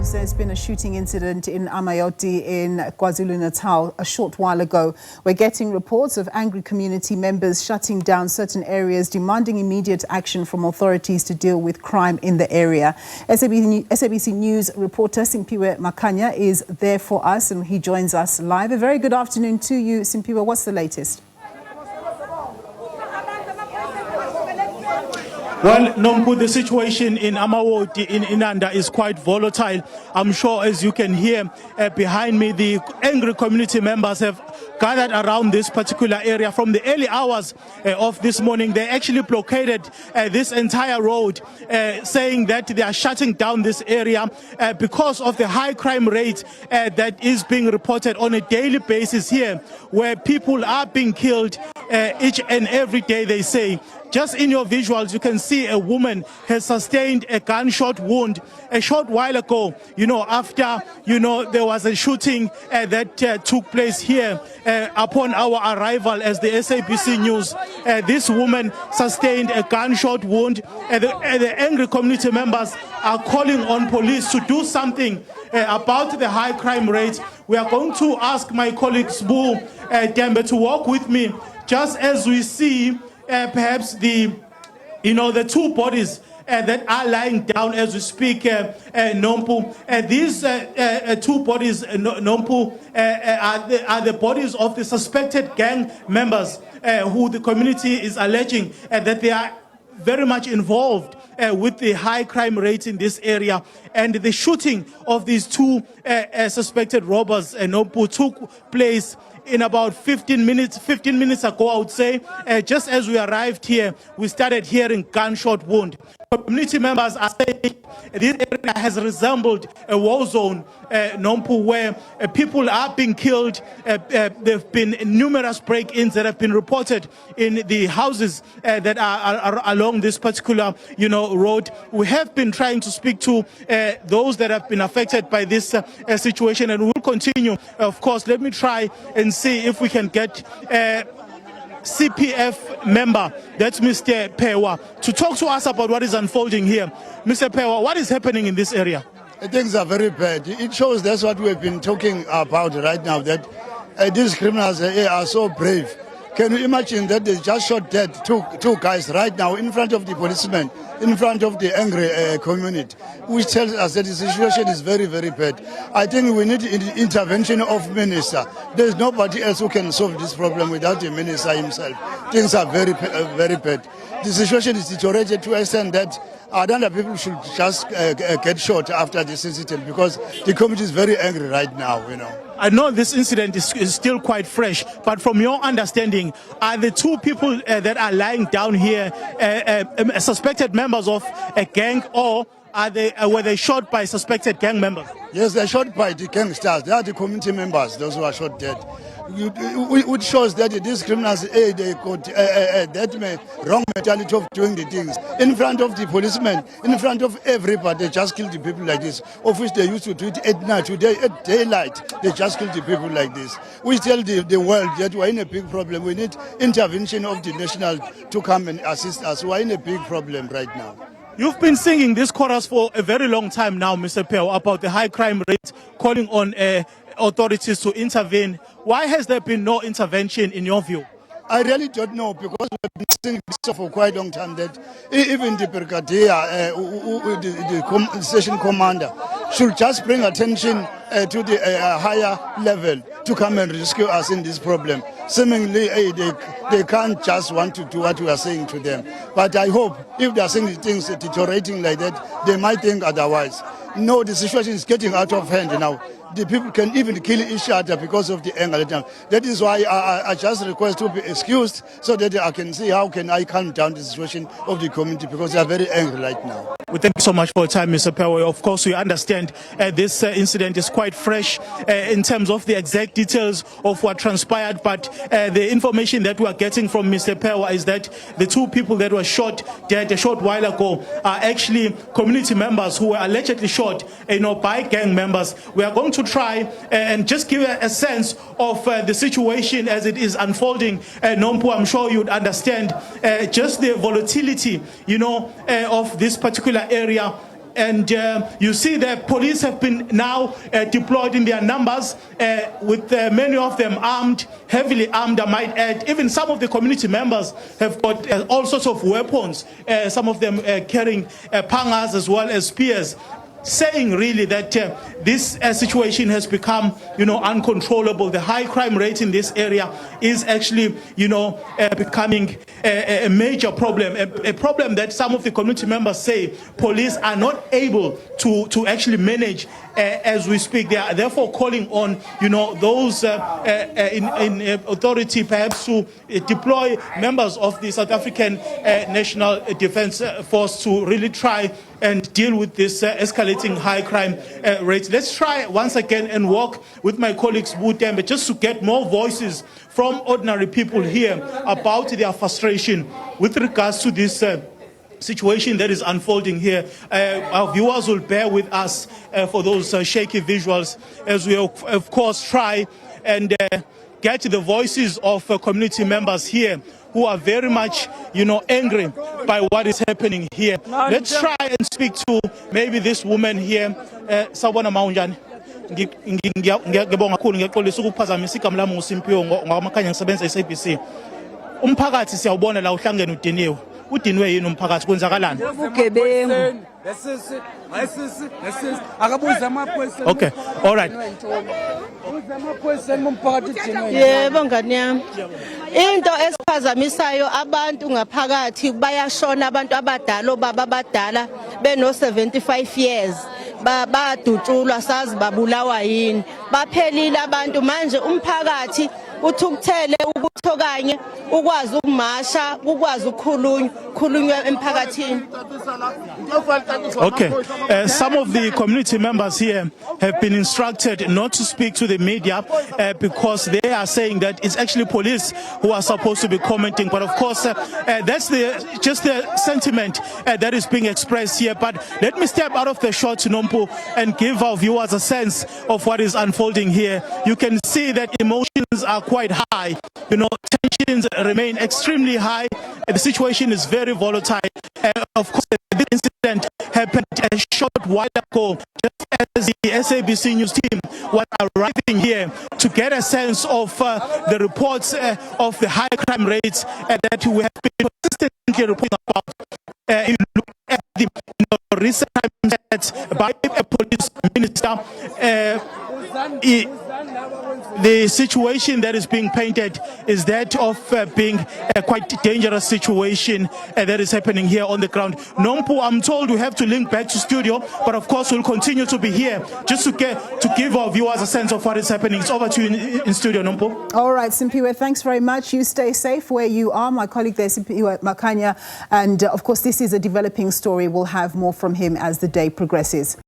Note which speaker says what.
Speaker 1: news. There's been a shooting incident in Amaoti in KwaZulu-Natal a short while ago. We're getting reports of angry community members shutting down certain areas, demanding immediate action from authorities to deal with crime in the area. SABC News reporter Simphiwe Makhanya is there for us and he joins us live. A very good afternoon to you, Simphiwe. What's the latest?
Speaker 2: Well, Nompu, the situation in Amaoti in Inanda is quite volatile. I'm sure, as you can hear behind me, the angry community members have gathered around this particular area. From the early hours of this morning, they actually blockaded this entire road, saying that they are shutting down this area because of the high crime rate that is being reported on a daily basis here, where people are being killed each and every day, they say. Just in your visuals, you can see a woman has sustained a gunshot wound a short while ago, after, there was a shooting that took place here upon our arrival as the SABC News. This woman sustained a gunshot wound. The angry community members are calling on police to do something about the high crime rate. We are going to ask my colleague Sbu Dembe to walk with me, just as we see perhaps the two bodies that are lying down as we speak, Nompu. These two bodies, Nompu, are the bodies of the suspected gang members who the community is alleging that they are very much involved with the high crime rate in this area. And the shooting of these two suspected robbers, Nompu, took place in about 15 minutes ago, I would say. Just as we arrived here, we started hearing gunshot wound. Community members are saying this area has resembled a war zone, Nompu, where people are being killed. There have been numerous break-ins that have been reported in the houses that are along this particular, road. We have been trying to speak to those that have been affected by this situation, and we'll continue. Of course, let me try and see if we can get CPF member, that's Mr. Pewa, to talk to us about what is unfolding here. Mr. Pewa, what is happening in this area?
Speaker 3: Things are very bad. It shows that's what we've been talking about right now, that these criminals are so brave. Can you imagine that they just shot dead two guys right now in front of the policemen, in front of the angry community, which tells us that the situation is very, very bad. I think we need the intervention of minister. There's nobody else who can solve this problem without the minister himself. Things are very, very bad. The situation is deteriorated to an extent that other people should just get shot after this incident, because the community is very angry right now,
Speaker 2: I know this incident is still quite fresh, but from your understanding, are the two people that are lying down here suspected members of a gang, or were they shot by suspected gang members?
Speaker 3: Yes, they're shot by the gangsters. They are the community members, those who are shot dead. Which shows that these criminals, they got that wrong mentality of doing the things. In front of the policemen, in front of everybody, they just kill the people like this, of which they used to do it at night. Today, at daylight, they just kill the people like this. We tell the world that we're in a big problem. We need intervention of the national to come and assist us. We're in a big problem right now.
Speaker 2: You've been singing this chorus for a very long time now, Mr. Pewa, about the high crime rate, calling on authorities to intervene. Why has there been no intervention in your view?
Speaker 3: I really don't know, because we've been singing this for quite a long time, that even the brigadier, the station commander, should just bring attention to the higher level to come and rescue us in this problem. Seemingly, they can't just want to do what we are saying to them. But I hope if they are saying things deteriorating like that, they might think otherwise. No, the situation is getting out of hand now. The people can even kill each other because of the anger. That is why I just request to be excused, so that I can see how can I calm down the situation of the community, because they are very angry right now.
Speaker 2: We thank you so much for your time, Mr. Pewa. Of course, we understand this incident is quite fresh in terms of the exact details of what transpired, but the information that we are getting from Mr. Pewa is that the two people that were shot dead a short while ago are actually community members who were allegedly shot by gang members. We are going to try and just give a sense of the situation as it is unfolding. Nompu, I'm sure you'd understand just the volatility, of this particular area. And you see the police have been now deployed in their numbers, with many of them armed, heavily armed, I might add. Even some of the community members have got all sorts of weapons, some of them carrying pangas as well as spears, saying really that this situation has become, uncontrollable. The high crime rate in this area is actually, becoming a major problem, a problem that some of the community members say police are not able to actually manage as we speak. They are therefore calling on, those in authority perhaps to deploy members of the South African National Defence Force to really try and deal with this escalating high crime rate. Let's try once again and walk with my colleagues Butembe just to get more voices from ordinary people here about their frustration with regards to this situation that is unfolding here. Our viewers will bear with us for those shaky visuals as we of course try and get the voices of community members here who are very much, angry by what is happening here. Let's try and speak to maybe this woman here. Sawubona Maunjani. Ngiyabonga kakhulu ngiyaxolisa ukuphazamisa igama lami nguSimphiwe ngoMakhanya ngisebenza SABC. Umphakathi siyawubona la uhlangene udiniwe. Udiniwe yini umphakathi kwenzakalani?
Speaker 4: Ubugebengu.
Speaker 2: Okay, all right.
Speaker 4: Yebo ngani yami. Into esiphazamisayo abantu ngaphakathi bayashona abantu abadala obaba abadala beno 75 years. Badutshulwa sazi babulawa yini. Baphelile abantu manje umphakathi uthukuthele ukuthokanye ukwazi ukumasha ukwazi ukukhulunywa emphakathini.
Speaker 2: Okay, some of the community members here have been instructed not to speak to the media because they are saying that it's actually police who are supposed to be commenting. But of course, that's just the sentiment that is being expressed here. But let me step out of the shot, Nompu, and give our viewers a sense of what is unfolding here. You can see that emotions are quite high. Tensions remain extremely high. The situation is very volatile. Of course, this incident happened a short while ago, just as the SABC news team was arriving here to get a sense of the reports of the high crime rates that we have been consistently reporting about. If you look at the recent times by a police minister, the situation that is being painted is that of being a quite dangerous situation that is happening here on the ground. Nompu, I'm told we have to link back to studio, but of course we'll continue to be here just to give our viewers a sense of what is happening. It's over to you in studio, Nompu.
Speaker 1: All right, Simphiwe, thanks very much. You stay safe where you are. My colleague there, Simphiwe Makhanya, and of course this is a developing story. We'll have more from him as the day progresses.